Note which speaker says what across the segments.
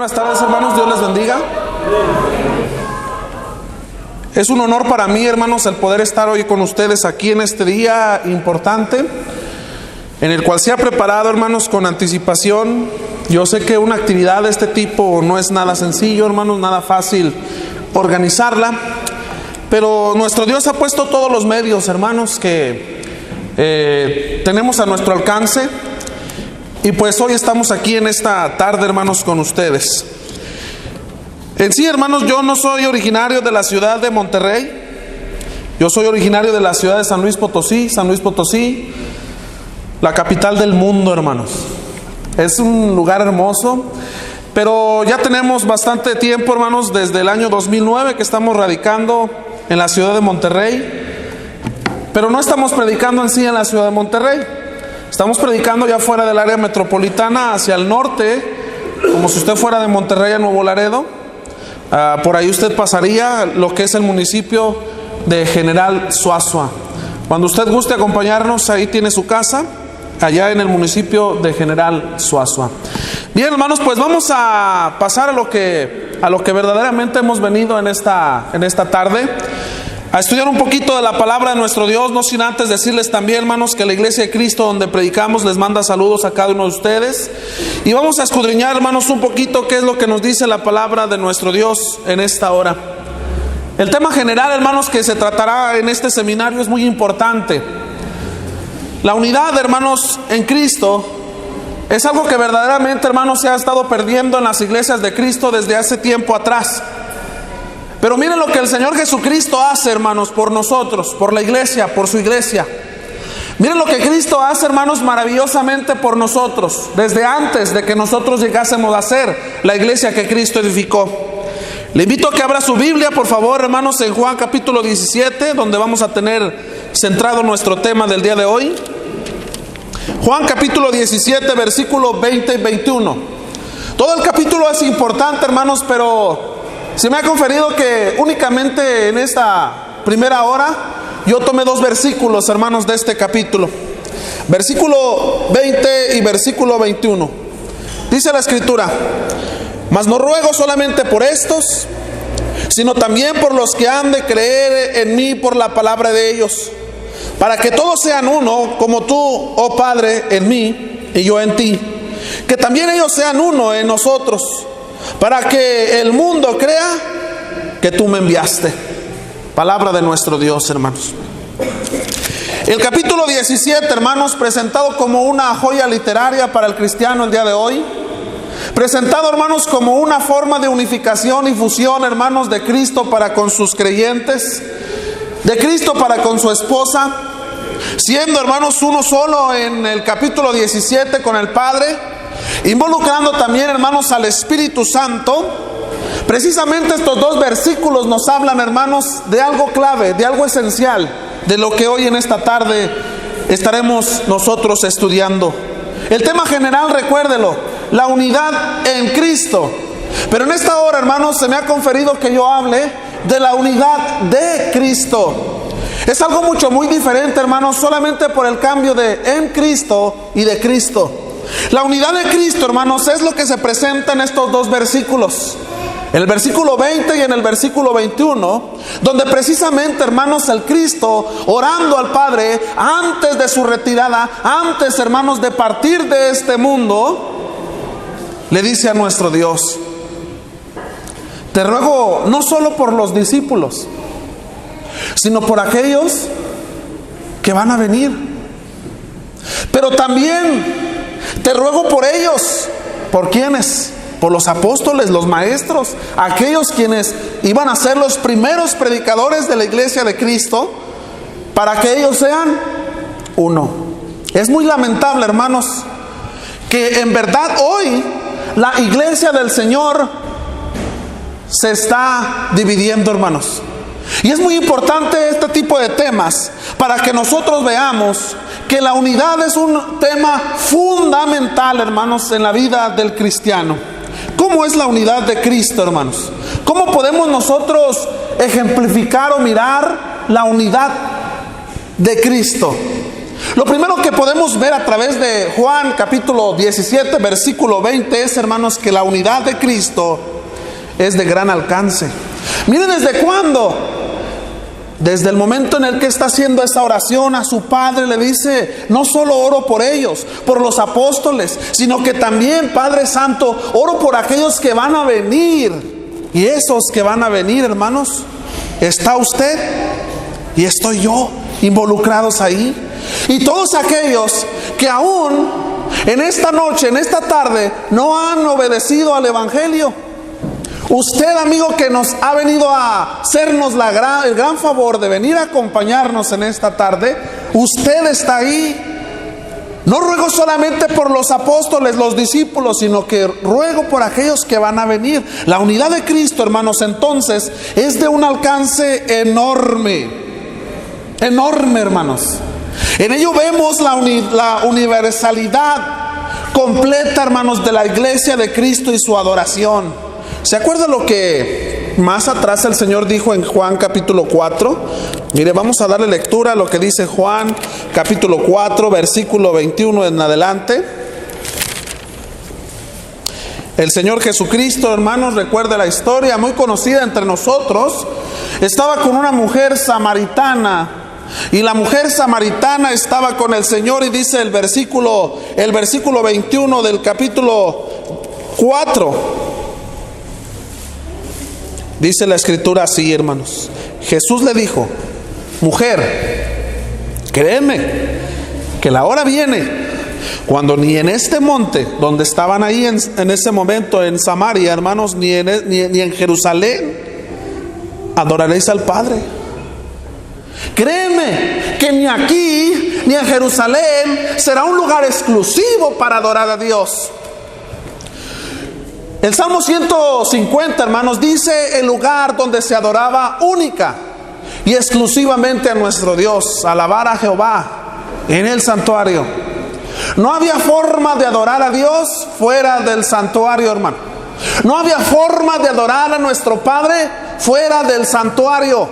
Speaker 1: Buenas tardes, hermanos, Dios les bendiga. Es un honor para mí, hermanos, el poder estar hoy con ustedes aquí en este día importante, en el cual se ha preparado, hermanos, con anticipación. Yo sé que una actividad de este tipo no es nada sencillo, hermanos, nada fácil organizarla, pero nuestro Dios ha puesto todos los medios, hermanos, que tenemos a nuestro alcance. Y pues hoy estamos aquí en esta tarde, hermanos, con ustedes. En sí, hermanos, yo no soy originario de la ciudad de Monterrey. Yo soy originario de la ciudad de San Luis Potosí, la capital del mundo, hermanos. Es un lugar hermoso, pero ya tenemos bastante tiempo, hermanos, desde el año 2009 que estamos radicando en la ciudad de Monterrey. Pero no estamos predicando en sí en la ciudad de Monterrey. Estamos predicando ya fuera del área metropolitana, hacia el norte, como si usted fuera de Monterrey a Nuevo Laredo. Por ahí usted pasaría lo que es el municipio de General Suazua. Cuando usted guste acompañarnos, ahí tiene su casa, allá en el municipio de General Suazua. Bien, hermanos, pues vamos a pasar a lo que verdaderamente hemos venido en esta tarde. A estudiar un poquito de la palabra de nuestro Dios, no sin antes decirles también, hermanos, que la Iglesia de Cristo donde predicamos les manda saludos a cada uno de ustedes. Y vamos a escudriñar, hermanos, un poquito qué es lo que nos dice la palabra de nuestro Dios en esta hora. El tema general, hermanos, que se tratará en este seminario es muy importante. La unidad, hermanos, en Cristo es algo que verdaderamente, hermanos, se ha estado perdiendo en las iglesias de Cristo desde hace tiempo atrás. Pero miren lo que el Señor Jesucristo hace, hermanos, por nosotros, por la iglesia, por su iglesia. Miren lo que Cristo hace, hermanos, maravillosamente por nosotros, desde antes de que nosotros llegásemos a ser la iglesia que Cristo edificó. Le invito a que abra su Biblia, por favor, hermanos, en Juan capítulo 17, donde vamos a tener centrado nuestro tema del día de hoy. Juan capítulo 17, versículos 20 y 21. Todo el capítulo es importante, hermanos, pero se me ha conferido que únicamente en esta primera hora yo tomé dos versículos, hermanos, de este capítulo. Versículo 20 y versículo 21. Dice la Escritura: mas no ruego solamente por estos, sino también por los que han de creer en mí por la palabra de ellos, para que todos sean uno, como tú, oh Padre, en mí y yo en ti, que también ellos sean uno en nosotros, para que el mundo crea que tú me enviaste. Palabra de nuestro Dios, hermanos. El capítulo 17, hermanos, presentado como una joya literaria para el cristiano el día de hoy. Presentado, hermanos, como una forma de unificación y fusión, hermanos, de Cristo para con sus creyentes, de Cristo para con su esposa, siendo, hermanos, uno solo en el capítulo 17 con el Padre, involucrando también, hermanos, al Espíritu Santo. Precisamente estos dos versículos nos hablan, hermanos, de algo clave, de algo esencial, de lo que hoy en esta tarde estaremos nosotros estudiando. El tema general, recuérdelo, la unidad en Cristo. Pero en esta hora, hermanos, se me ha conferido que yo hable de la unidad de Cristo. Es algo muy diferente, hermanos, solamente por el cambio de en Cristo y de Cristo. La unidad de Cristo, hermanos, es lo que se presenta en estos dos versículos. En el versículo 20 y en el versículo 21, donde precisamente, hermanos, el Cristo orando al Padre antes de su retirada, antes, hermanos, de partir de este mundo, le dice a nuestro Dios: te ruego no solo por los discípulos, sino por aquellos que van a venir. Pero también te ruego por ellos. ¿Por quiénes? Por los apóstoles, los maestros, aquellos quienes iban a ser los primeros predicadores de la iglesia de Cristo, para que ellos sean uno. Es muy lamentable, hermanos, que en verdad hoy la iglesia del Señor se está dividiendo, hermanos. Y es muy importante este tipo de temas para que nosotros veamos que la unidad es un tema fundamental, hermanos, en la vida del cristiano. ¿Cómo es la unidad de Cristo, hermanos? ¿Cómo podemos nosotros ejemplificar o mirar la unidad de Cristo? Lo primero que podemos ver a través de Juan capítulo 17, versículo 20 es, hermanos, que la unidad de Cristo es de gran alcance. Miren desde cuándo. Desde el momento en el que está haciendo esa oración a su Padre, le dice: no solo oro por ellos, por los apóstoles, sino que también, Padre Santo, oro por aquellos que van a venir. Y esos que van a venir, hermanos, está usted y estoy yo involucrados ahí. Y todos aquellos que aún en esta noche, en esta tarde, no han obedecido al Evangelio. Usted, amigo, que nos ha venido a hacernos el gran favor de venir a acompañarnos en esta tarde, usted está ahí. No ruego solamente por los apóstoles, los discípulos, sino que ruego por aquellos que van a venir. La unidad de Cristo, hermanos, entonces, es de un alcance enorme. Enorme, hermanos. En ello vemos la universalidad completa, hermanos, de la iglesia de Cristo y su adoración. ¿Se acuerda lo que más atrás el Señor dijo en Juan capítulo 4? Mire, vamos a darle lectura a lo que dice Juan capítulo 4, versículo 21 en adelante. El Señor Jesucristo, hermanos, recuerde la historia muy conocida entre nosotros. Estaba con una mujer samaritana, y la mujer samaritana estaba con el Señor, y dice el versículo 21 del capítulo 4. Dice la escritura así, hermanos. Jesús le dijo: mujer, créeme que la hora viene cuando ni en este monte donde estaban ahí en ese momento en Samaria, hermanos, ni en Jerusalén adoraréis al Padre. Créeme que ni aquí ni en Jerusalén será un lugar exclusivo para adorar a Dios. El Salmo 150, hermanos, dice el lugar donde se adoraba única y exclusivamente a nuestro Dios, alabar a Jehová en el santuario. No había forma de adorar a Dios fuera del santuario, hermano. No había forma de adorar a nuestro Padre fuera del santuario.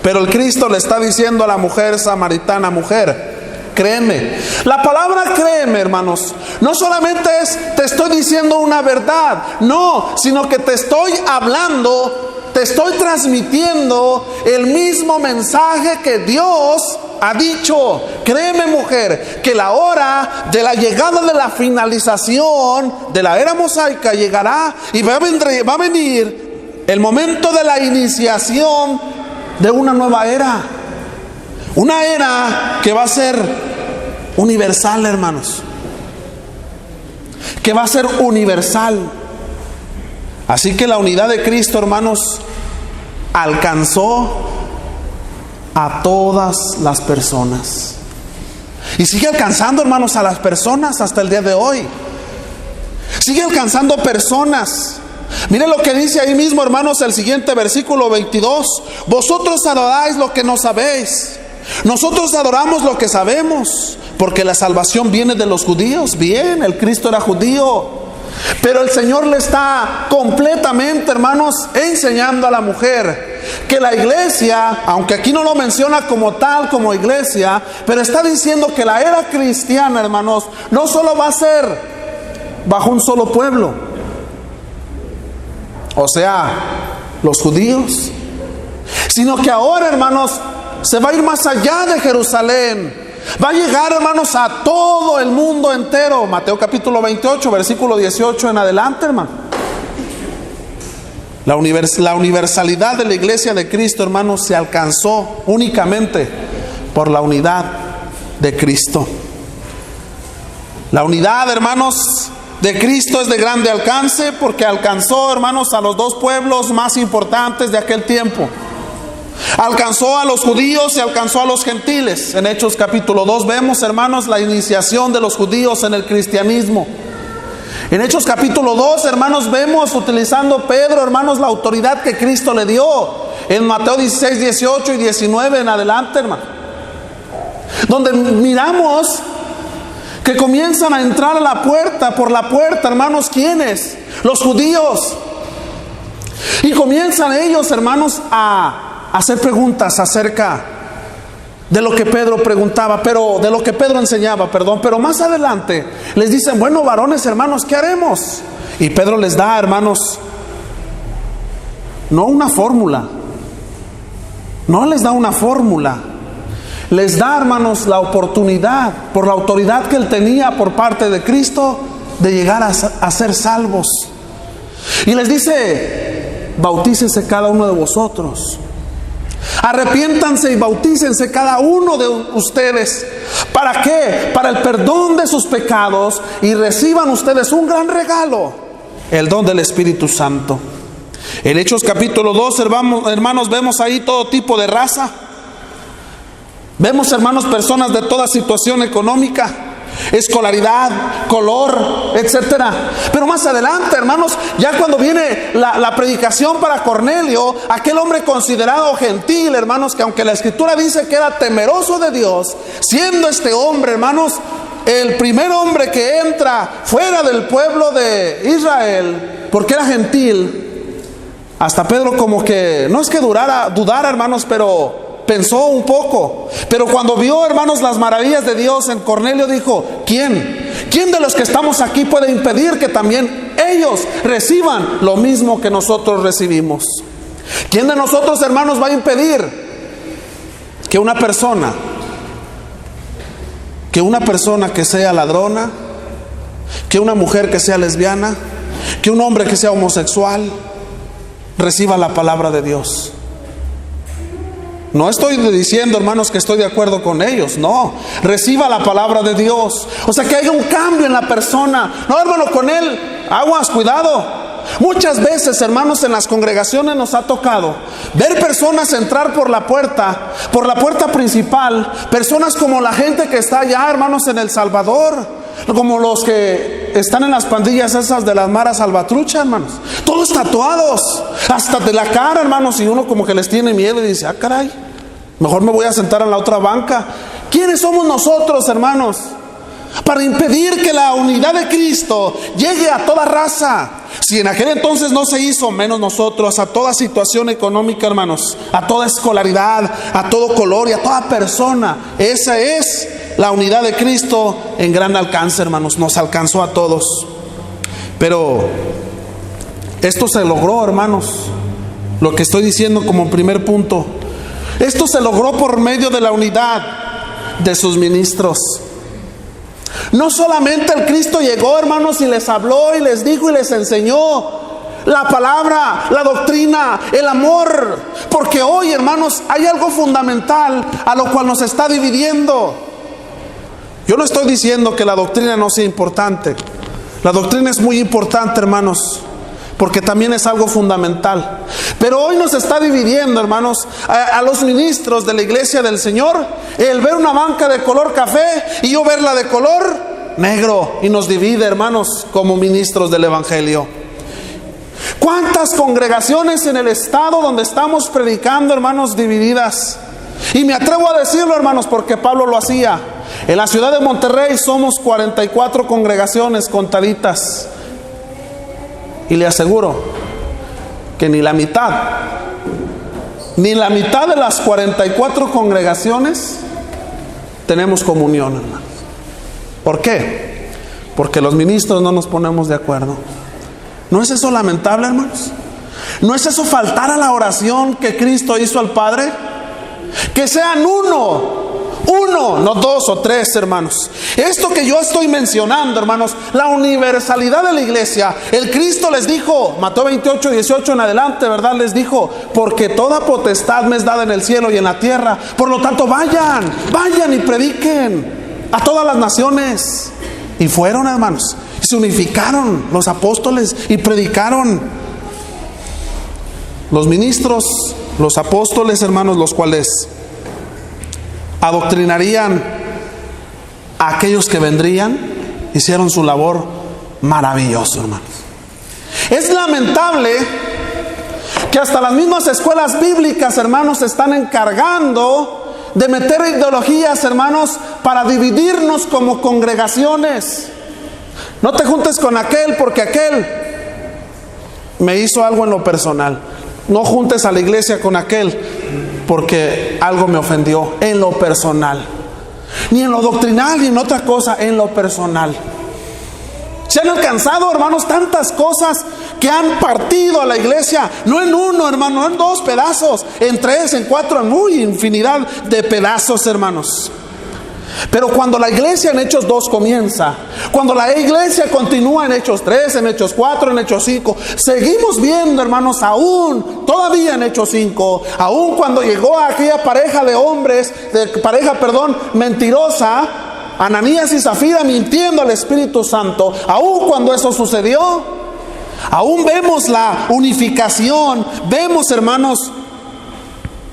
Speaker 1: Pero el Cristo le está diciendo a la mujer samaritana: mujer, créeme. La palabra créeme, hermanos, no solamente es te estoy diciendo una verdad, no, sino que te estoy hablando, te estoy transmitiendo el mismo mensaje que Dios ha dicho. Créeme, mujer, que la hora de la llegada de la finalización de la era mosaica llegará, y va a venir el momento de la iniciación de una nueva era. Una era que va a ser universal, hermanos. Que va a ser universal. Así que la unidad de Cristo, hermanos, alcanzó a todas las personas. Y sigue alcanzando, hermanos, a las personas hasta el día de hoy. Sigue alcanzando personas. Miren lo que dice ahí mismo, hermanos, el siguiente versículo 22. Vosotros adoráis lo que no sabéis. Nosotros adoramos lo que sabemos, porque la salvación viene de los judíos. Bien, el Cristo era judío, pero el Señor le está completamente, hermanos, enseñando a la mujer que la iglesia, aunque aquí no lo menciona como tal, como iglesia, pero está diciendo que la era cristiana, hermanos, no solo va a ser bajo un solo pueblo, o sea, los judíos, sino que ahora, hermanos, se va a ir más allá de Jerusalén. Va a llegar, hermanos, a todo el mundo entero. Mateo capítulo 28, versículo 18 en adelante, hermano. La universalidad de la iglesia de Cristo, hermanos, se alcanzó únicamente por la unidad de Cristo. La unidad, hermanos, de Cristo es de grande alcance, porque alcanzó, hermanos, a los dos pueblos más importantes de aquel tiempo. Alcanzó a los judíos y alcanzó a los gentiles. En Hechos capítulo 2 vemos, hermanos, la iniciación de los judíos en el cristianismo. En Hechos capítulo 2, hermanos, vemos utilizando Pedro, hermanos, la autoridad que Cristo le dio. En Mateo 16, 18 y 19 en adelante, hermano, donde miramos que comienzan a entrar a la puerta, por la puerta, hermanos, ¿quiénes? Los judíos. Y comienzan ellos, hermanos, a hacer preguntas acerca de lo que Pedro preguntaba, de lo que Pedro enseñaba, pero más adelante les dicen, bueno, varones, hermanos, ¿qué haremos? Y Pedro les da, hermanos, no una fórmula, no les da una fórmula, les da, hermanos, la oportunidad, por la autoridad que él tenía por parte de Cristo, de llegar a ser salvos. Y les dice, bautícense cada uno de vosotros, arrepiéntanse y bautícense cada uno de ustedes. ¿Para qué? Para el perdón de sus pecados, y reciban ustedes un gran regalo, el don del Espíritu Santo. En Hechos capítulo 2, hermanos, vemos ahí todo tipo de raza. Vemos, hermanos, personas de toda situación económica, escolaridad, color, etcétera. Pero más adelante, hermanos, ya cuando viene la predicación para Cornelio, aquel hombre considerado gentil, hermanos, que aunque la Escritura dice que era temeroso de Dios, siendo este hombre, hermanos, el primer hombre que entra fuera del pueblo de Israel, porque era gentil, hasta Pedro como que, no es que dudara, hermanos, pero pensó un poco. Pero cuando vio, hermanos, las maravillas de Dios en Cornelio, dijo, ¿quién de los que estamos aquí puede impedir que también ellos reciban lo mismo que nosotros recibimos? ¿Quién de nosotros, hermanos, va a impedir que una persona que sea ladrona, que una mujer que sea lesbiana, que un hombre que sea homosexual reciba la palabra de Dios? No estoy diciendo, hermanos, que estoy de acuerdo con ellos, no. Reciba la palabra de Dios. O sea, que haya un cambio en la persona. No, hermano, con él, aguas, cuidado. Muchas veces, hermanos, en las congregaciones nos ha tocado ver personas entrar por la puerta principal. Personas como la gente que está allá, hermanos, en El Salvador, como los que están en las pandillas esas de las maras salvatrucha, hermanos, todos tatuados, hasta de la cara, hermanos, y uno como que les tiene miedo y dice, ah, caray, mejor me voy a sentar en la otra banca. ¿Quiénes somos nosotros, hermanos, para impedir que la unidad de Cristo llegue a toda raza? Si en aquel entonces no se hizo, menos nosotros, a toda situación económica, hermanos, a toda escolaridad, a todo color y a toda persona. Esa es la unidad de Cristo en gran alcance, hermanos. Nos alcanzó a todos. Pero esto se logró, hermanos, lo que estoy diciendo como primer punto. Esto se logró por medio de la unidad de sus ministros. No solamente el Cristo llegó, hermanos, y les habló y les dijo y les enseñó la palabra, la doctrina, el amor. Porque hoy, hermanos, hay algo fundamental a lo cual nos está dividiendo. Yo no estoy diciendo que la doctrina no sea importante. La doctrina es muy importante, hermanos, porque también es algo fundamental. Pero hoy nos está dividiendo, hermanos, a los ministros de la iglesia del Señor, el ver una banca de color café y yo verla de color negro, y nos divide, hermanos, como ministros del Evangelio. ¿Cuántas congregaciones en el estado donde estamos predicando, hermanos, divididas? Y me atrevo a decirlo, hermanos, porque Pablo lo hacía. En la ciudad de Monterrey somos 44 congregaciones contaditas. Y le aseguro que ni la mitad de las 44 congregaciones tenemos comunión, hermanos. ¿Por qué? Porque los ministros no nos ponemos de acuerdo. ¿No es eso lamentable, hermanos? ¿No es eso faltar a la oración que Cristo hizo al Padre? Que sean uno, no dos o tres, hermanos. Esto que yo estoy mencionando, hermanos, la universalidad de la iglesia, el Cristo les dijo, Mateo 28, 18 en adelante, ¿verdad? Les dijo, porque toda potestad me es dada en el cielo y en la tierra. Por lo tanto, vayan y prediquen a todas las naciones. Y fueron, hermanos, y se unificaron los apóstoles y predicaron. Los ministros, los apóstoles, hermanos, los cuales adoctrinarían a aquellos que vendrían, hicieron su labor maravilloso, hermanos. Es lamentable que hasta las mismas escuelas bíblicas, hermanos, se están encargando de meter ideologías, hermanos, para dividirnos como congregaciones. No te juntes con aquel porque aquel me hizo algo en lo personal. No juntes a la iglesia con aquel porque algo me ofendió en lo personal. Ni en lo doctrinal ni en otra cosa, en lo personal. Se han alcanzado, hermanos, tantas cosas que han partido a la iglesia, no en uno, hermano, no en dos pedazos, en tres, en cuatro, en muy infinidad de pedazos, hermanos. Pero cuando la iglesia en Hechos 2 comienza, cuando la iglesia continúa en Hechos 3, en Hechos 4, en Hechos 5, seguimos viendo, hermanos, aún, todavía en Hechos 5, aún cuando llegó a aquella pareja de hombres, mentirosa, Ananías y Zafira mintiendo al Espíritu Santo, aún cuando eso sucedió, aún vemos la unificación, vemos, hermanos,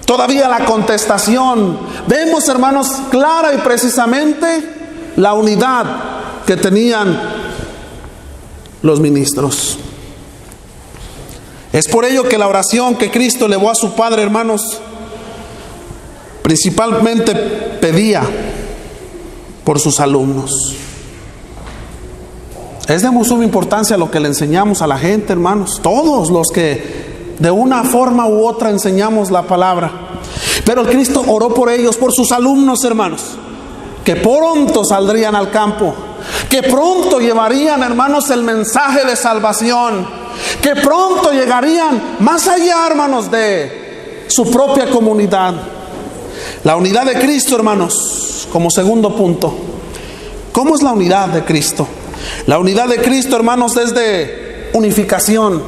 Speaker 1: todavía la contestación, vemos, hermanos, clara y precisamente la unidad que tenían los ministros. Es por ello que la oración que Cristo elevó a su Padre, hermanos, principalmente pedía por sus alumnos. Es de muy suma importancia lo que le enseñamos a la gente, hermanos, todos los que de una forma u otra enseñamos la palabra. Pero Cristo oró por ellos, por sus alumnos, hermanos, que pronto saldrían al campo, que pronto llevarían, hermanos, el mensaje de salvación, que pronto llegarían más allá, hermanos, de su propia comunidad. La unidad de Cristo, hermanos, como segundo punto. ¿Cómo es la unidad de Cristo? La unidad de Cristo, hermanos, es de unificación.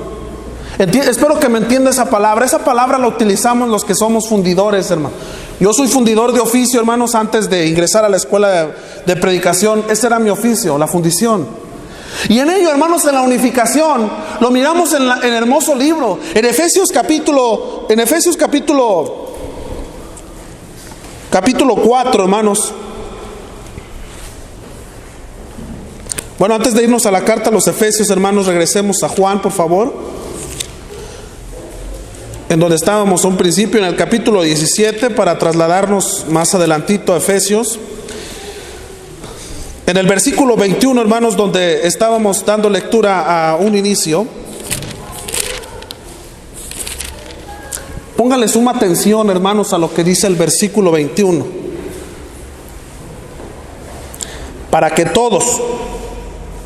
Speaker 1: Espero que me entienda esa palabra. Esa palabra la utilizamos los que somos fundidores, hermano. Yo soy fundidor de oficio, hermanos. Antes de ingresar a la escuela de predicación, ese era mi oficio, la fundición. Y en ello, hermanos, en la unificación, lo miramos en el hermoso libro, en Efesios capítulo 4, hermanos. Bueno, antes de irnos a la carta a los Efesios, hermanos, regresemos a Juan, por favor. En donde estábamos a un principio, en el capítulo 17, para trasladarnos más adelantito a Efesios. En el versículo 21, hermanos, donde estábamos dando lectura a un inicio. Pónganle suma atención, hermanos, a lo que dice el versículo 21. Para que todos,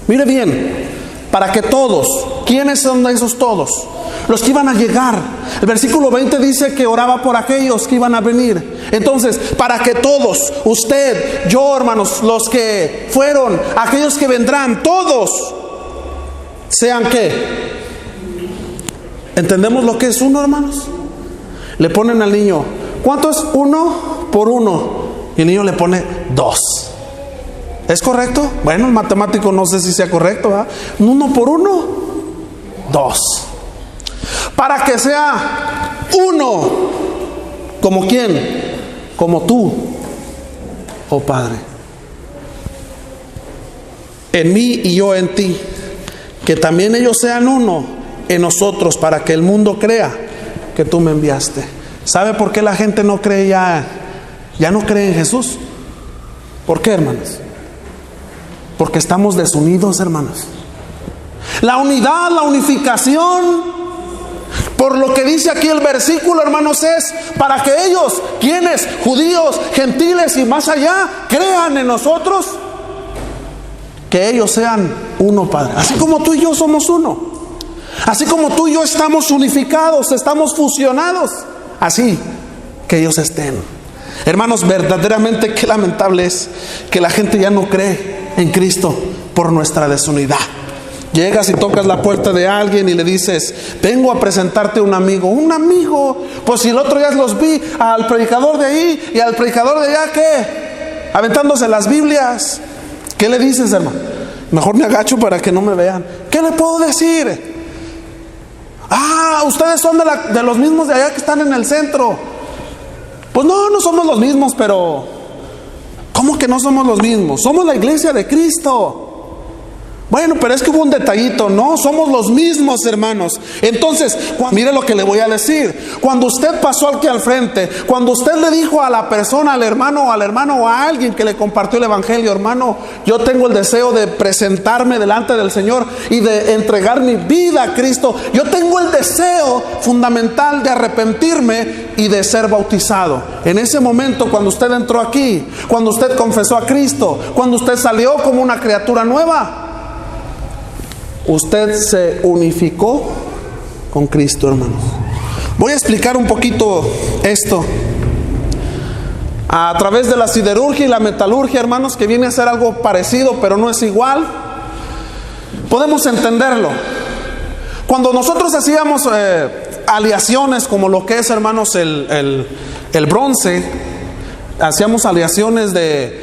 Speaker 1: mire bien, para que todos, ¿quiénes son esos todos? Los que iban a llegar. El versículo 20 dice que oraba por aquellos que iban a venir. Entonces, para que todos, usted, yo, hermanos, los que fueron, aquellos que vendrán, todos, sean ¿qué? ¿Entendemos lo que es uno, hermanos? Le ponen al niño, ¿cuánto es 1 por 1? Y el niño le pone 2. ¿Es correcto? Bueno, el matemático no sé si sea correcto, ¿verdad? 1 por 1, 2. Para que sea uno. ¿Como quién? Como tú, oh Padre, en mí y yo en ti. Que también ellos sean uno en nosotros, para que el mundo crea que tú me enviaste. ¿Sabe por qué la gente no cree ya no cree en Jesús? ¿Por qué, hermanos? Porque estamos desunidos, hermanos. La unidad, la unificación, por lo que dice aquí el versículo, hermanos, es para que ellos, quienes, judíos, gentiles y más allá, crean en nosotros, que ellos sean uno, Padre. Así como tú y yo somos uno, así como tú y yo estamos unificados, estamos fusionados, así que ellos estén. Hermanos, verdaderamente qué lamentable es que la gente ya no cree en Cristo por nuestra desunidad. Llegas y tocas la puerta de alguien y le dices, vengo a presentarte un amigo. Un amigo, pues si el otro día los vi al predicador de ahí y al predicador de allá, ¿qué? Aventándose las Biblias. ¿Qué le dices, hermano? Mejor me agacho para que no me vean. ¿Qué le puedo decir? Ustedes son de los mismos de allá que están en el centro. Pues no somos los mismos, pero ¿cómo que no somos los mismos? Somos la iglesia de Cristo. Bueno, pero es que hubo un detallito. No, somos los mismos, hermanos. Entonces, mire lo que le voy a decir. Cuando usted pasó aquí al frente, cuando usted le dijo a la persona, al hermano o a alguien que le compartió el evangelio: hermano, yo tengo el deseo de presentarme delante del Señor y de entregar mi vida a Cristo. Yo tengo el deseo fundamental de arrepentirme y de ser bautizado. En ese momento, cuando usted entró aquí, cuando usted confesó a Cristo, cuando usted salió como una criatura nueva, usted se unificó con Cristo, hermanos. Voy a explicar un poquito esto a través de la siderurgia y la metalurgia, hermanos, que viene a ser algo parecido, pero no es igual. Podemos entenderlo. Cuando nosotros hacíamos aleaciones, como lo que es, hermanos, el bronce, hacíamos aleaciones de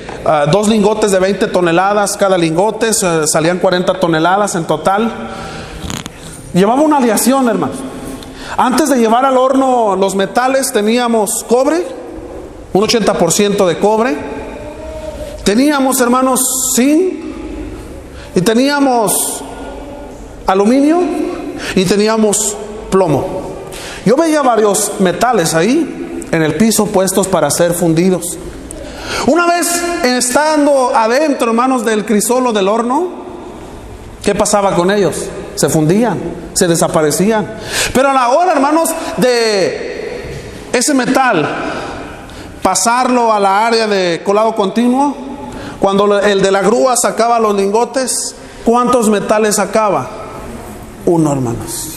Speaker 1: 2 lingotes de 20 toneladas cada lingote, salían 40 toneladas en total. Llevaba una aleación, hermanos. Antes de llevar al horno los metales, teníamos cobre, un 80% de cobre. Teníamos, hermanos, zinc, y teníamos aluminio, y teníamos plomo. Yo veía varios metales ahí en el piso puestos para ser fundidos. Una vez estando adentro, hermanos, del crisolo del horno, ¿qué pasaba con ellos? Se fundían, se desaparecían. Pero a la hora, hermanos, de ese metal pasarlo a la área de colado continuo, cuando el de la grúa sacaba los lingotes, ¿cuántos metales sacaba? 1, hermanos.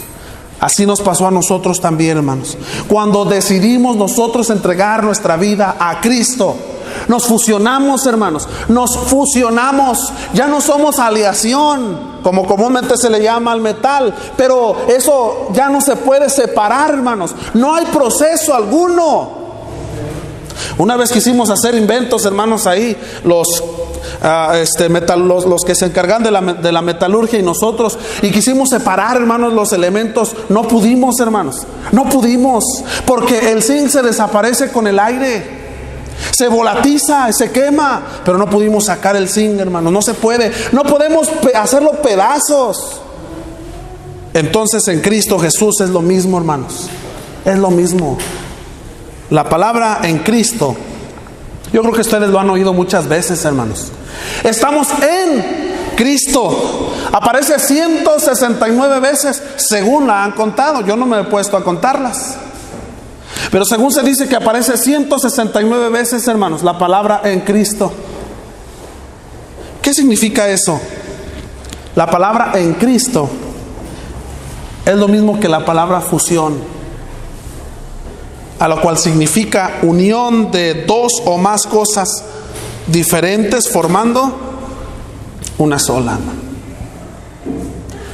Speaker 1: Así nos pasó a nosotros también, hermanos. Cuando decidimos nosotros entregar nuestra vida a Cristo, nos fusionamos, hermanos. Nos fusionamos. Ya no somos aleación, como comúnmente se le llama al metal. Pero eso ya no se puede separar, hermanos. No hay proceso alguno. Una vez quisimos hacer inventos, hermanos, ahí los que se encargan de la metalurgia y nosotros, y quisimos separar, hermanos, los elementos. No pudimos, hermanos. No pudimos, porque el zinc se desaparece con el aire, se volatiza, se quema. Pero no pudimos sacar el zinc, hermanos. No se puede. No podemos hacerlo pedazos. Entonces en Cristo Jesús es lo mismo, hermanos. Es lo mismo. La palabra en Cristo, yo creo que ustedes lo han oído muchas veces, hermanos. Estamos en Cristo. Aparece 169 veces, según la han contado. Yo no me he puesto a contarlas, pero según se dice que aparece 169 veces, hermanos, la palabra en Cristo. ¿Qué significa eso? La palabra en Cristo es lo mismo que la palabra fusión, a lo cual significa unión de 2 o más cosas diferentes formando una sola.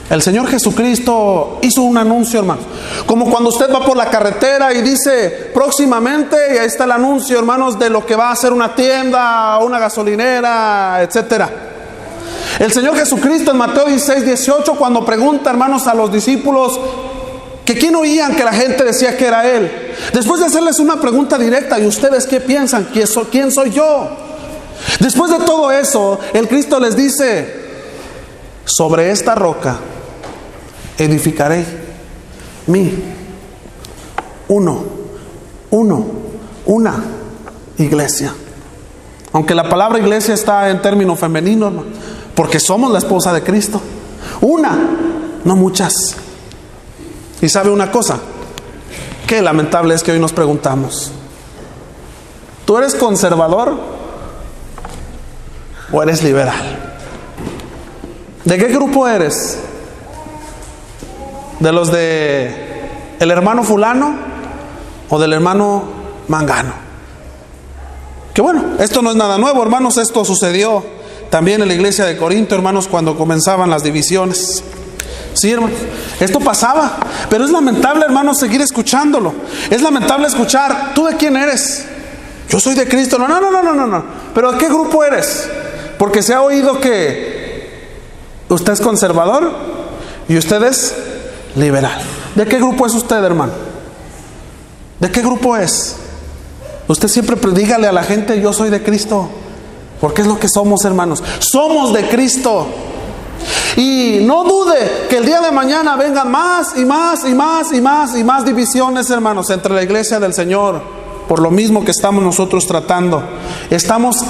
Speaker 1: El Señor Jesucristo hizo un anuncio, hermanos, como cuando usted va por la carretera y dice próximamente, y ahí está el anuncio, hermanos, de lo que va a ser una tienda, una gasolinera, etcétera. El Señor Jesucristo en Mateo 16:18, cuando pregunta, hermanos, a los discípulos que quién oían que la gente decía que era Él, después de hacerles una pregunta directa: ¿y ustedes qué piensan? ¿Quién soy yo? Después de todo eso, el Cristo les dice: sobre esta roca edificaré una iglesia. Aunque la palabra iglesia está en término femenino, hermano, porque somos la esposa de Cristo. Una, no muchas. Y sabe una cosa, qué lamentable es que hoy nos preguntamos: ¿tú eres conservador o eres liberal? ¿De qué grupo eres? ¿De los de el hermano fulano o del hermano mangano? Que bueno, esto no es nada nuevo, hermanos. Esto sucedió también en la iglesia de Corinto, hermanos, cuando comenzaban las divisiones. Sí, hermanos, esto pasaba. Pero es lamentable, hermanos, seguir escuchándolo. Es lamentable escuchar: ¿tú de quién eres? Yo soy de Cristo. No. ¿Pero de qué grupo eres? Porque se ha oído que usted es conservador y usted es liberal. ¿De qué grupo es usted, hermano? ¿De qué grupo es? Usted siempre dígale a la gente: yo soy de Cristo. Porque es lo que somos, hermanos. Somos de Cristo. Y no dude que el día de mañana vengan más y más y más y más y más divisiones, hermanos, entre la iglesia del Señor, por lo mismo que estamos nosotros tratando. Estamos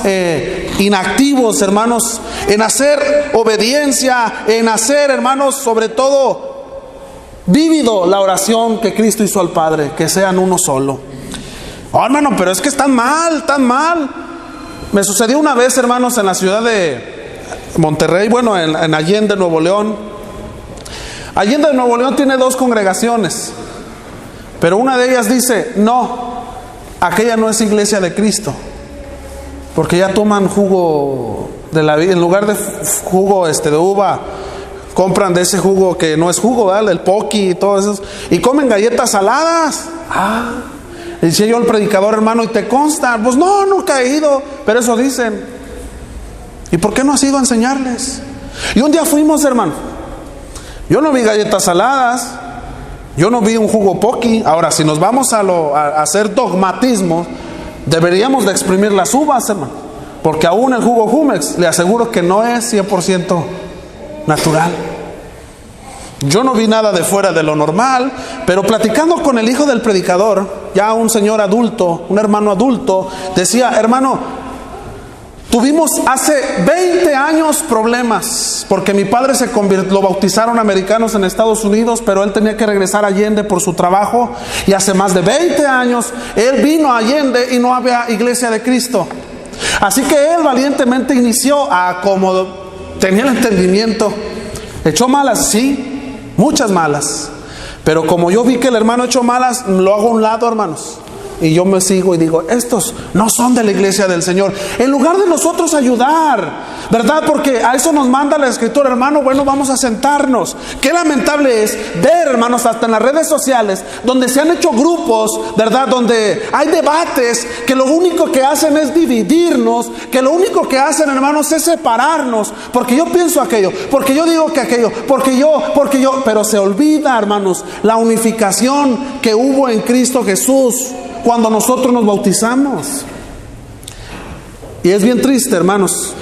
Speaker 1: inactivos, hermanos, en hacer obediencia, en hacer, hermanos, sobre todo vívido la oración que Cristo hizo al Padre, que sean uno solo. Oh, hermano, pero es que están mal, tan mal. Me sucedió una vez, hermanos, en la ciudad de Monterrey, bueno, en Allende, Nuevo León. Allende, Nuevo León tiene 2 congregaciones, pero una de ellas dice, no, aquella no es iglesia de Cristo, porque ya toman jugo de la vida, en lugar de jugo de uva, compran de ese jugo que no es jugo, ¿verdad? El Pocky y todo eso, y comen galletas saladas. Decía yo al predicador, hermano, ¿y te consta? Pues no, nunca he ido, pero eso dicen. ¿Y por qué no has ido a enseñarles? Y un día fuimos, hermano. Yo no vi galletas saladas, yo no vi un jugo Pocky. Ahora, si nos vamos a hacer dogmatismo, deberíamos de exprimir las uvas, hermano, porque aún el jugo Jumex, le aseguro que no es 100% natural. Yo no vi nada de fuera de lo normal, pero platicando con el hijo del predicador, ya un señor adulto, un hermano adulto, decía, hermano, tuvimos hace 20 años problemas, porque mi padre lo bautizaron americanos en Estados Unidos, pero él tenía que regresar a Allende por su trabajo, y hace más de 20 años él vino a Allende y no había iglesia de Cristo. Así que él valientemente inició como tenía el entendimiento. Echó malas, sí, muchas malas, pero como yo vi que el hermano echó malas, lo hago a un lado, hermanos, y yo me sigo y digo, estos no son de la iglesia del Señor. En lugar de nosotros ayudar, ¿verdad? Porque a eso nos manda la Escritura, hermano, bueno, vamos a sentarnos. Qué lamentable es ver, hermanos, hasta en las redes sociales, donde se han hecho grupos, ¿verdad? Donde hay debates que lo único que hacen es dividirnos, que lo único que hacen, hermanos, es separarnos. Porque yo pienso aquello, porque yo digo que aquello, porque yo, pero se olvida, hermanos, la unificación que hubo en Cristo Jesús cuando nosotros nos bautizamos. Y es bien triste, hermanos.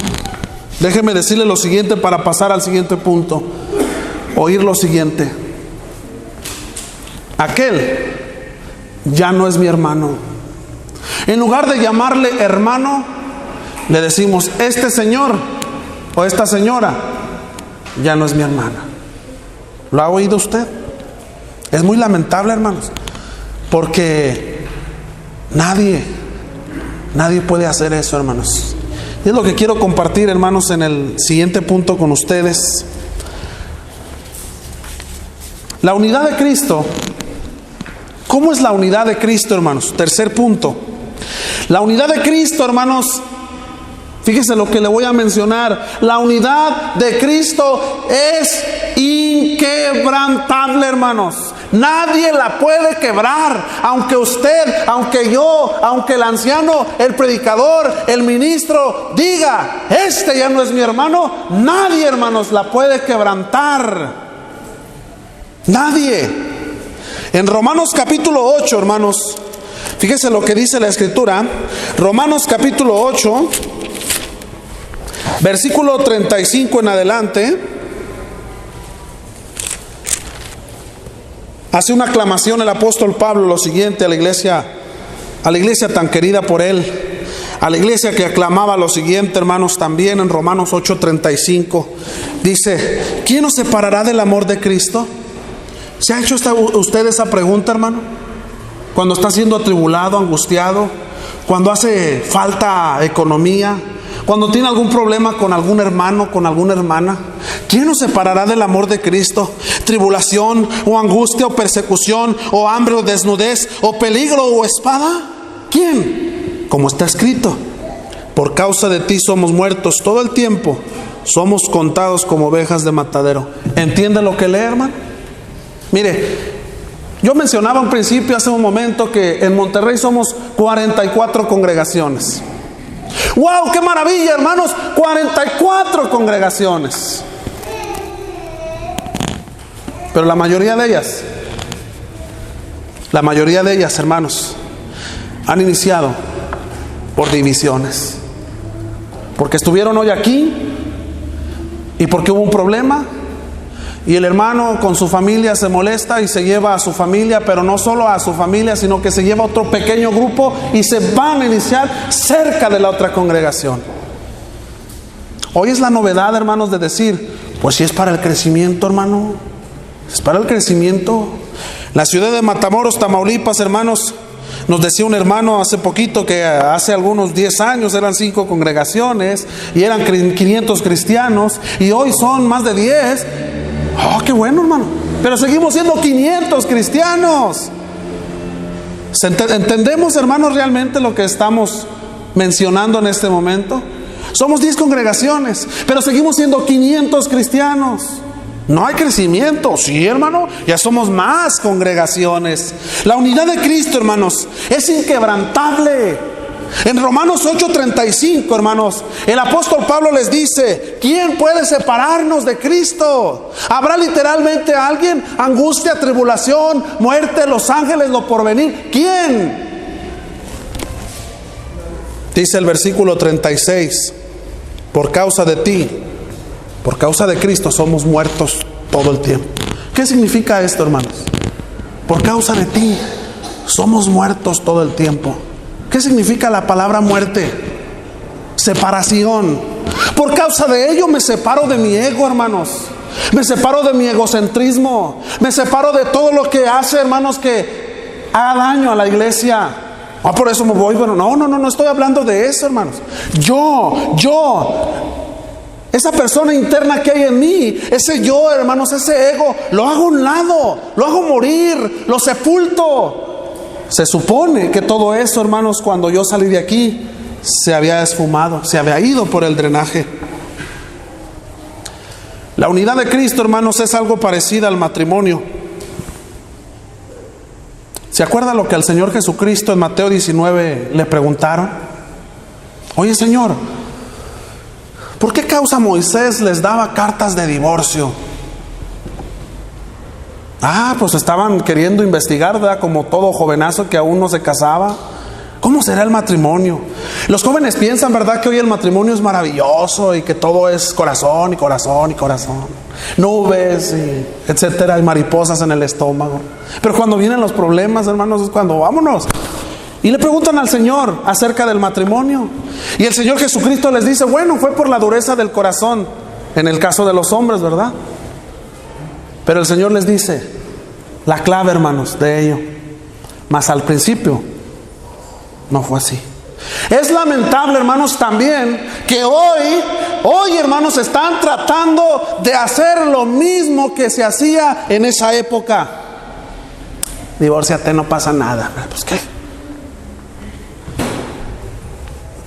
Speaker 1: Déjeme decirle lo siguiente para pasar al siguiente punto. Oír lo siguiente: aquel ya no es mi hermano. En lugar de llamarle hermano, le decimos, este señor o esta señora ya no es mi hermana. ¿Lo ha oído usted? Es muy lamentable, hermanos, porque nadie puede hacer eso, hermanos. Y es lo que quiero compartir, hermanos, en el siguiente punto con ustedes. La unidad de Cristo. ¿Cómo es la unidad de Cristo, hermanos? Tercer punto. La unidad de Cristo, hermanos, fíjese lo que le voy a mencionar. La unidad de Cristo es inquebrantable, hermanos. Nadie la puede quebrar. Aunque usted, aunque yo, aunque el anciano, el predicador, el ministro diga, este ya no es mi hermano, nadie, hermanos, la puede quebrantar. Nadie. En Romanos capítulo 8, hermanos, fíjese lo que dice la Escritura. Romanos capítulo 8, versículo 35 en adelante. Hace una aclamación el apóstol Pablo lo siguiente a la iglesia tan querida por él, a la iglesia que aclamaba lo siguiente, hermanos, también en Romanos 8:35. Dice, ¿quién nos separará del amor de Cristo? ¿Se ha hecho usted esa pregunta, hermano? Cuando está siendo atribulado, angustiado, cuando hace falta economía, cuando tiene algún problema con algún hermano, con alguna hermana, ¿quién nos separará del amor de Cristo? ¿Tribulación, o angustia, o persecución, o hambre, o desnudez, o peligro, o espada? ¿Quién? Como está escrito, por causa de ti somos muertos todo el tiempo, somos contados como ovejas de matadero. ¿Entiende lo que lee, hermano? Mire, yo mencionaba un principio hace un momento que en Monterrey somos 44 congregaciones. ¡Wow! ¡Qué maravilla, hermanos! 44 congregaciones. Pero la mayoría de ellas, hermanos, han iniciado por divisiones. Porque estuvieron hoy aquí ¿Y por qué hubo un problema? Y el hermano con su familia se molesta y se lleva a su familia, pero no solo a su familia, sino que se lleva a otro pequeño grupo y se van a iniciar cerca de la otra congregación. Hoy es la novedad, hermanos, de decir, pues si es para el crecimiento, hermano, es para el crecimiento. La ciudad de Matamoros, Tamaulipas, hermanos, nos decía un hermano hace poquito que hace algunos 10 años eran 5 congregaciones y eran 500 cristianos, y hoy son más de 10. Oh, qué bueno, hermano. Pero seguimos siendo 500 cristianos. ¿Entendemos, hermanos, realmente lo que estamos mencionando en este momento? Somos 10 congregaciones, pero seguimos siendo 500 cristianos. No hay crecimiento. Sí, hermano, ya somos más congregaciones. La unidad de Cristo, hermanos, es inquebrantable. En Romanos 8:35, hermanos, el apóstol Pablo les dice: ¿quién puede separarnos de Cristo? ¿Habrá literalmente alguien? Angustia, tribulación, muerte, los ángeles, lo porvenir. ¿Quién? Dice el versículo 36: por causa de ti, por causa de Cristo, somos muertos todo el tiempo. ¿Qué significa esto, hermanos? Por causa de ti, somos muertos todo el tiempo. ¿Qué significa la palabra muerte? Separación. Por causa de ello me separo de mi ego, hermanos. Me separo de mi egocentrismo. Me separo de todo lo que hace, hermanos, que haga daño a la iglesia. Por eso me voy. Bueno, no estoy hablando de eso, hermanos. Esa persona interna que hay en mí, ese yo, hermanos, ese ego, lo hago a un lado, lo hago morir, lo sepulto. Se supone que todo eso, hermanos, cuando yo salí de aquí, se había esfumado, se había ido por el drenaje. La unidad de Cristo, hermanos, es algo parecido al matrimonio. ¿Se acuerda lo que al Señor Jesucristo en Mateo 19 le preguntaron? Oye, Señor, ¿por qué causa Moisés les daba cartas de divorcio? Pues estaban queriendo investigar, ¿verdad? Como todo jovenazo que aún no se casaba. ¿Cómo será el matrimonio? Los jóvenes piensan, ¿verdad?, que hoy el matrimonio es maravilloso y que todo es corazón y corazón y corazón. Nubes y etcétera, y mariposas en el estómago. Pero cuando vienen los problemas, hermanos, es cuando vámonos. Y le preguntan al Señor acerca del matrimonio. Y el Señor Jesucristo les dice: bueno, fue por la dureza del corazón, en el caso de los hombres, ¿verdad? Pero el Señor les dice la clave, hermanos, de ello. Mas al principio no fue así. Es lamentable, hermanos, también que hoy, hermanos, están tratando de hacer lo mismo que se hacía en esa época. Divórciate, no pasa nada. Pues ¿qué?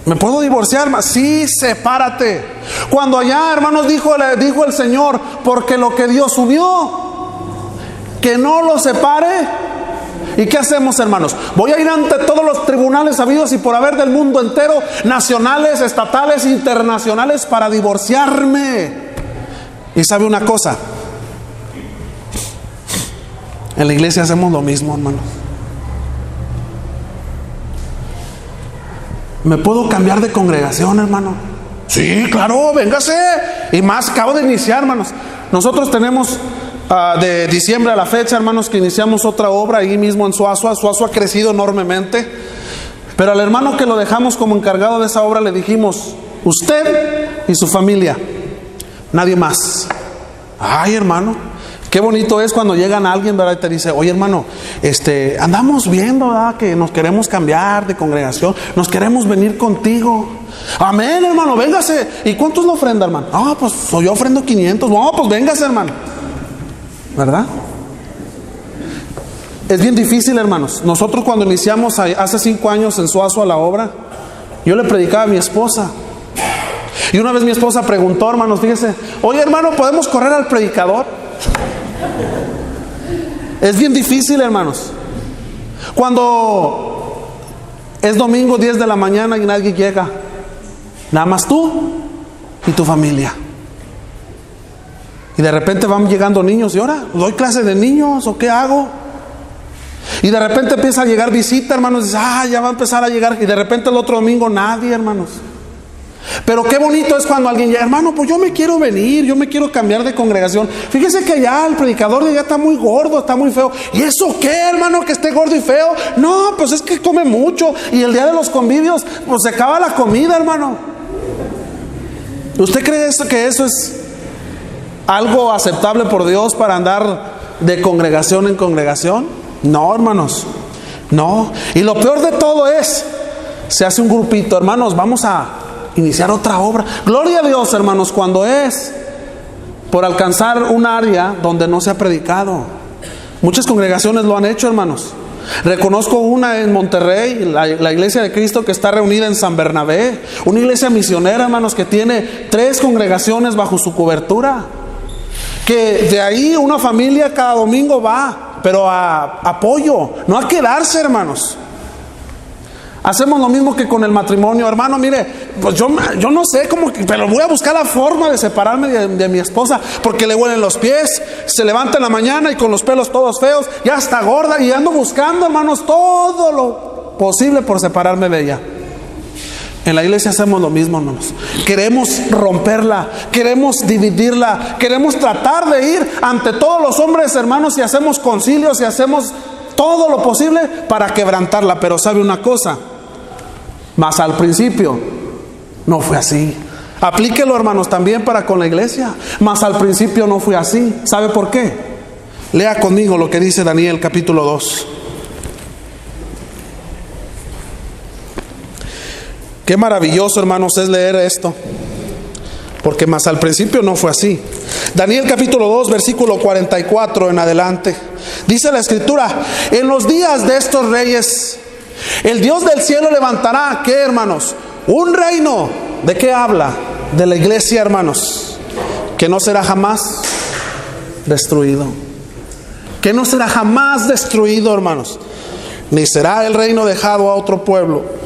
Speaker 1: ¿Me puedo divorciar? Sí, sepárate. Cuando allá, hermanos, dijo el Señor: porque lo que Dios unió, que no lo separe. ¿Y qué hacemos, hermanos? Voy a ir ante todos los tribunales habidos y por haber del mundo entero, nacionales, estatales, internacionales, para divorciarme. Y sabe una cosa, en la iglesia hacemos lo mismo, hermanos. ¿Me puedo cambiar de congregación, hermano? Sí, claro, véngase. Y más, acabo de iniciar, hermanos. Nosotros tenemos de diciembre a la fecha, hermanos, que iniciamos otra obra ahí mismo en Suazua. Suazua ha crecido enormemente. Pero al hermano que lo dejamos como encargado de esa obra le dijimos: usted y su familia, nadie más. Ay, hermano, qué bonito es cuando llegan a alguien, ¿verdad? Y te dice: oye, hermano, andamos viendo, ¿verdad?, que nos queremos cambiar de congregación, nos queremos venir contigo. Amén, hermano, véngase. ¿Y cuánto es la ofrenda, hermano? Pues yo ofrendo 500. Pues véngase, hermano, ¿verdad? Es bien difícil, hermanos. Nosotros cuando iniciamos hace 5 años en Suazua la obra, yo le predicaba a mi esposa. Y una vez mi esposa preguntó, hermanos, fíjese: oye, hermano, ¿podemos correr al predicador? Es bien difícil, hermanos. Cuando es domingo 10 de la mañana y nadie llega, nada más tú y tu familia. Y de repente van llegando niños. ¿Y ahora doy clase de niños o qué hago? Y de repente empieza a llegar visita, hermanos. Dice: ya va a empezar a llegar. Y de repente el otro domingo nadie, hermanos. Pero qué bonito es cuando alguien, hermano, pues yo me quiero venir, yo me quiero cambiar de congregación. Fíjese que ya el predicador de allá está muy gordo, está muy feo. ¿Y eso qué, hermano, que esté gordo y feo? No, pues es que come mucho. Y el día de los convivios, pues se acaba la comida, hermano. ¿Usted cree que eso es algo aceptable por Dios para andar de congregación en congregación? No, hermanos, no. Y lo peor de todo es, se hace un grupito, hermanos, vamos a iniciar otra obra. Gloria a Dios, hermanos, cuando es por alcanzar un área donde no se ha predicado. Muchas congregaciones lo han hecho, hermanos. Reconozco una en Monterrey, la Iglesia de Cristo, que está reunida en San Bernabé, una iglesia misionera, hermanos, que tiene 3 congregaciones bajo su cobertura, que de ahí una familia cada domingo va, pero a apoyo, no a quedarse, hermanos. Hacemos lo mismo que con el matrimonio, hermano. Mire, pues yo no sé cómo, pero voy a buscar la forma de separarme de mi esposa, porque le huelen los pies, se levanta en la mañana y con los pelos todos feos, ya está gorda, y ando buscando, hermanos, todo lo posible por separarme de ella. En la iglesia hacemos lo mismo, hermanos. Queremos romperla, queremos dividirla, queremos tratar de ir ante todos los hombres, hermanos, y hacemos concilios y hacemos todo lo posible para quebrantarla. Pero sabe una cosa, mas al principio no fue así. Aplíquelo, hermanos, también para con la iglesia. Mas al principio no fue así. ¿Sabe por qué? Lea conmigo lo que dice Daniel capítulo 2. Qué maravilloso, hermanos, es leer esto, porque más al principio no fue así. Daniel capítulo 2, versículo 44 en adelante. Dice la escritura: en los días de estos reyes, el Dios del cielo levantará, ¿qué, hermanos? Un reino. ¿De qué habla? De la iglesia, hermanos, que no será jamás destruido. Que no será jamás destruido, hermanos. Ni será el reino dejado a otro pueblo.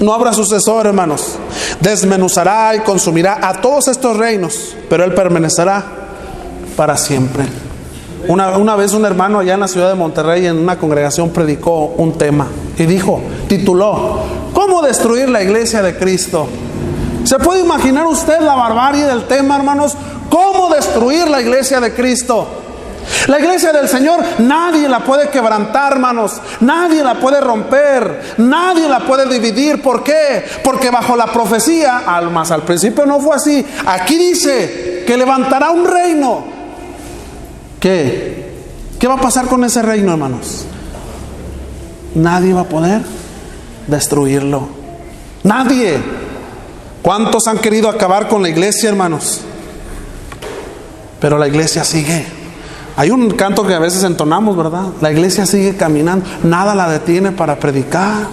Speaker 1: No habrá sucesor, hermanos. Desmenuzará y consumirá a todos estos reinos, pero él permanecerá para siempre. Una vez un hermano allá en la ciudad de Monterrey, en una congregación, predicó un tema y tituló: ¿cómo destruir la iglesia de Cristo? ¿Se puede imaginar usted la barbarie del tema, hermanos? ¿Cómo destruir la iglesia de Cristo? La iglesia del Señor nadie la puede quebrantar, hermanos. Nadie la puede romper. Nadie la puede dividir. ¿Por qué? Porque bajo la profecía, más al principio no fue así. Aquí dice que levantará un reino. ¿Qué va a pasar con ese reino, hermanos? Nadie va a poder destruirlo. Nadie. ¿Cuántos han querido acabar con la iglesia, hermanos? Pero la iglesia sigue. Hay un canto que a veces entonamos, ¿verdad? La iglesia sigue caminando, nada la detiene para predicar.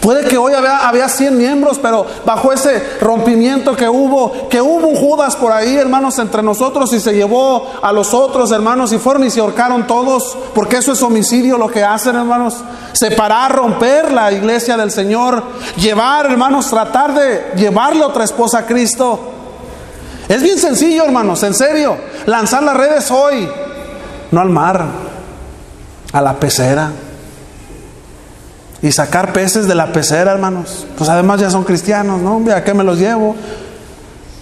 Speaker 1: Puede que hoy había 100 miembros, pero bajo ese rompimiento que hubo un Judas por ahí, hermanos, entre nosotros, y se llevó a los otros, hermanos, y fueron y se ahorcaron todos, porque eso es homicidio lo que hacen, hermanos. Separar, romper la iglesia del Señor, llevar, hermanos, tratar de llevarle otra esposa a Cristo. Es bien sencillo, hermanos, en serio. Lanzar las redes hoy, no al mar, a la pecera, y sacar peces de la pecera, hermanos. Pues además ya son cristianos, ¿no? ¿A qué me los llevo?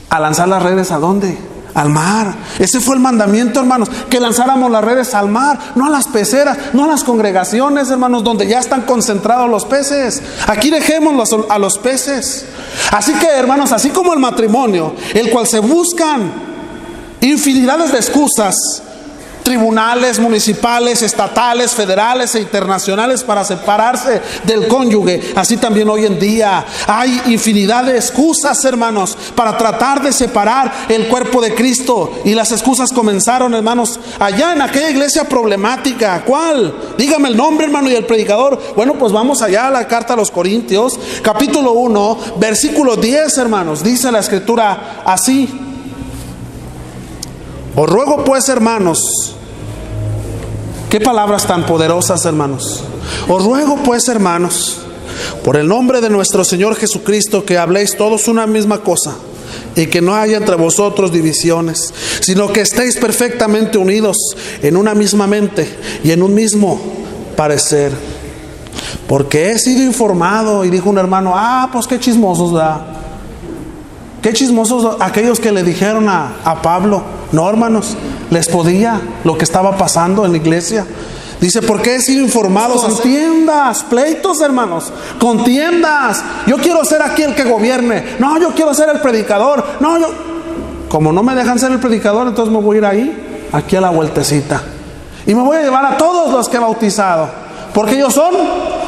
Speaker 1: A lanzar las redes, ¿a dónde? Al mar. Ese fue el mandamiento, hermanos, que lanzáramos las redes al mar, no a las peceras, no a las congregaciones, hermanos, donde ya están concentrados los peces. Aquí dejémoslos a los peces. Así que, hermanos, así como el matrimonio, el cual se buscan infinidades de excusas, tribunales municipales, estatales, federales e internacionales para separarse del cónyuge, así también hoy en día hay infinidad de excusas, hermanos, para tratar de separar el cuerpo de Cristo. Y las excusas comenzaron, hermanos, allá en aquella iglesia problemática. ¿Cuál? Dígame el nombre, hermano, y el predicador. Bueno, pues vamos allá a la carta a los Corintios, capítulo 1, versículo 10, hermanos. Dice la escritura así: os ruego pues, hermanos. Qué palabras tan poderosas, hermanos. Os ruego pues, hermanos, por el nombre de nuestro Señor Jesucristo, que habléis todos una misma cosa, y que no haya entre vosotros divisiones, sino que estéis perfectamente unidos en una misma mente y en un mismo parecer. Porque he sido informado, y dijo un hermano: pues qué chismosos, ¿verdad? Qué chismosos aquellos que le dijeron a Pablo. No, hermanos, les podía lo que estaba pasando en la iglesia. Dice, porque he sido informado. Contiendas, pleitos, hermanos, contiendas. Yo quiero ser aquí el que gobierne. No, yo quiero ser el predicador. No, como no me dejan ser el predicador, entonces me voy a ir ahí, aquí a la vueltecita. Y me voy a llevar a todos los que he bautizado, porque ellos son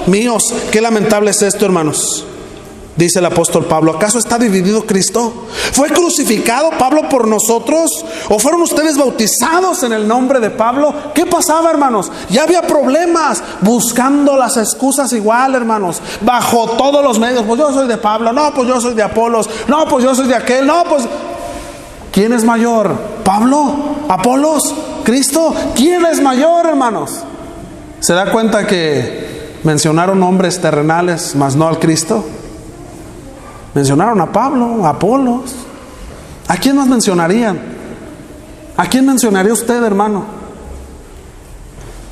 Speaker 1: míos. Qué lamentable es esto, hermanos. Dice el apóstol Pablo, ¿acaso está dividido Cristo? ¿Fue crucificado Pablo por nosotros? ¿O fueron ustedes bautizados en el nombre de Pablo? ¿Qué pasaba, hermanos? Ya había problemas, buscando las excusas igual, hermanos, bajo todos los medios. Pues yo soy de Pablo, no, pues yo soy de Apolos, no, pues yo soy de aquel, no, pues... ¿Quién es mayor? ¿Pablo? ¿Apolos? ¿Cristo? ¿Quién es mayor, hermanos? ¿Se da cuenta que mencionaron hombres terrenales, mas no al Cristo? Mencionaron a Pablo, a Apolos. ¿A quién más mencionarían? ¿A quién mencionaría usted, hermano?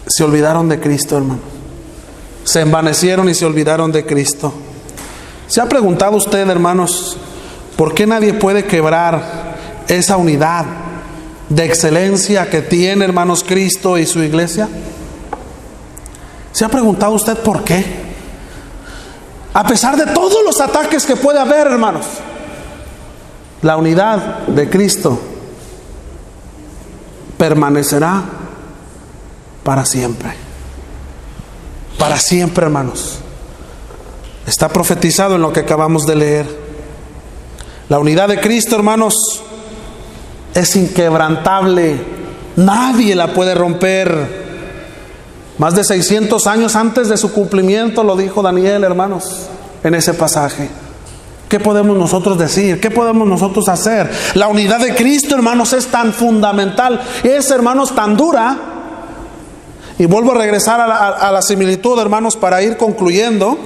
Speaker 1: Se olvidaron de Cristo, hermano. Se envanecieron y se olvidaron de Cristo. ¿Se ha preguntado usted, hermanos, por qué nadie puede quebrar esa unidad de excelencia que tiene, hermanos, Cristo y su iglesia? ¿Se ha preguntado usted por qué? A pesar de todos los ataques que puede haber, hermanos, la unidad de Cristo permanecerá para siempre. Para siempre, hermanos. Está profetizado en lo que acabamos de leer. La unidad de Cristo, hermanos, es inquebrantable. Nadie la puede romper. Más de 600 años antes de su cumplimiento lo dijo Daniel, hermanos, en ese pasaje. ¿Qué podemos nosotros decir? ¿Qué podemos nosotros hacer? La unidad de Cristo, hermanos, es tan fundamental, es, hermanos, tan dura. Y vuelvo a regresar a la similitud, hermanos, para ir concluyendo.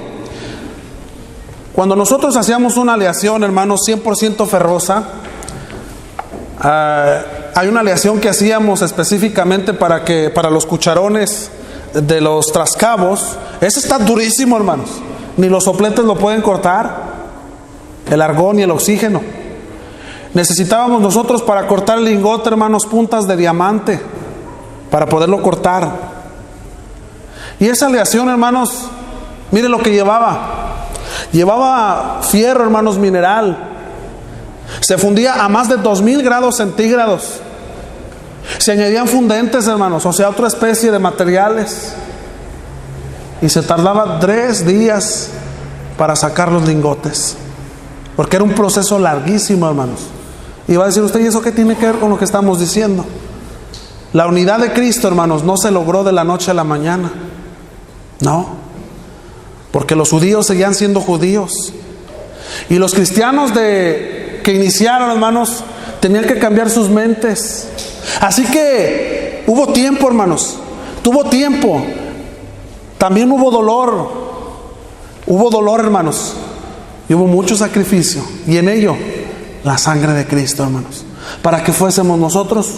Speaker 1: Cuando nosotros hacíamos una aleación, hermanos, 100% ferrosa, hay una aleación que hacíamos específicamente para los cucharones de los trascabos. Ese está durísimo, hermanos. Ni los sopletes lo pueden cortar. El argón y el oxígeno. Necesitábamos nosotros para cortar el lingote, hermanos, puntas de diamante para poderlo cortar. Y esa aleación, hermanos, mire lo que llevaba. Llevaba fierro, hermanos, mineral. Se fundía a más de 2000 grados centígrados. Se añadían fundentes, hermanos, o sea, otra especie de materiales. Y se tardaba 3 días para sacar los lingotes, porque era un proceso larguísimo, hermanos. Y va a decir usted, ¿y eso qué tiene que ver con lo que estamos diciendo? La unidad de Cristo, hermanos, no se logró de la noche a la mañana. No, porque los judíos seguían siendo judíos. Y los cristianos que iniciaron, hermanos, tenían que cambiar sus mentes. Así que hubo tiempo, hermanos. Tuvo tiempo. También hubo dolor. Hubo dolor, hermanos. Y hubo mucho sacrificio. Y en ello, la sangre de Cristo, hermanos. Para que fuésemos nosotros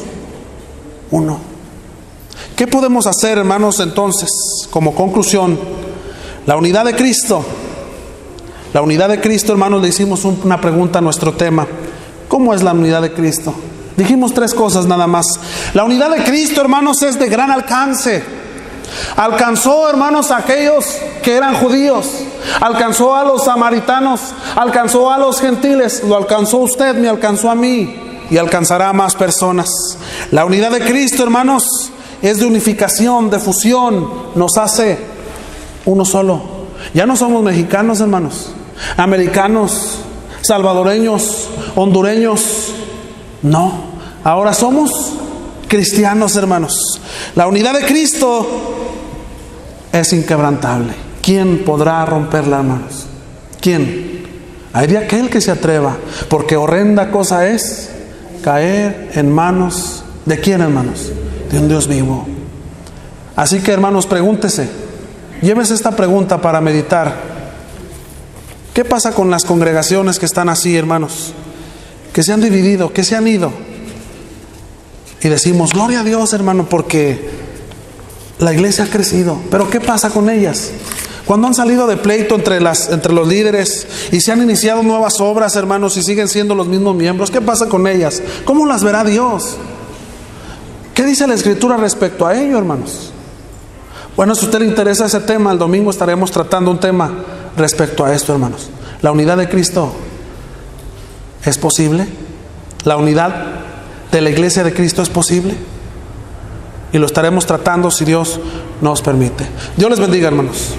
Speaker 1: uno. ¿Qué podemos hacer, hermanos, entonces? Como conclusión, la unidad de Cristo. La unidad de Cristo, hermanos, le hicimos una pregunta a nuestro tema. ¿Cómo es la unidad de Cristo? Dijimos 3 cosas nada más. La unidad de Cristo, hermanos, es de gran alcance. Alcanzó, hermanos, a aquellos que eran judíos. Alcanzó a los samaritanos. Alcanzó a los gentiles. Lo alcanzó a usted, me alcanzó a mí. Y alcanzará a más personas. La unidad de Cristo, hermanos, es de unificación, de fusión. Nos hace uno solo. Ya no somos mexicanos, hermanos, americanos, salvadoreños, hondureños. No, ahora somos cristianos, hermanos. La unidad de Cristo es inquebrantable. ¿Quién podrá romperla, hermanos? ¿Quién? Hay de aquel que se atreva, porque horrenda cosa es caer en manos ¿de quién, hermanos? De un Dios vivo. Así que, hermanos, pregúntese, llévese esta pregunta para meditar. ¿Qué pasa con las congregaciones que están así, hermanos? Que se han dividido, que se han ido. Y decimos, gloria a Dios, hermano, porque la iglesia ha crecido. Pero ¿qué pasa con ellas? Cuando han salido de pleito entre los líderes y se han iniciado nuevas obras, hermanos, y siguen siendo los mismos miembros, ¿qué pasa con ellas? ¿Cómo las verá Dios? ¿Qué dice la Escritura respecto a ello, hermanos? Bueno, si a usted le interesa ese tema, el domingo estaremos tratando un tema respecto a esto, hermanos. ¿La unidad de Cristo es posible? ¿La unidad de la iglesia de Cristo es posible? Y lo estaremos tratando si Dios nos permite. Dios les bendiga, hermanos.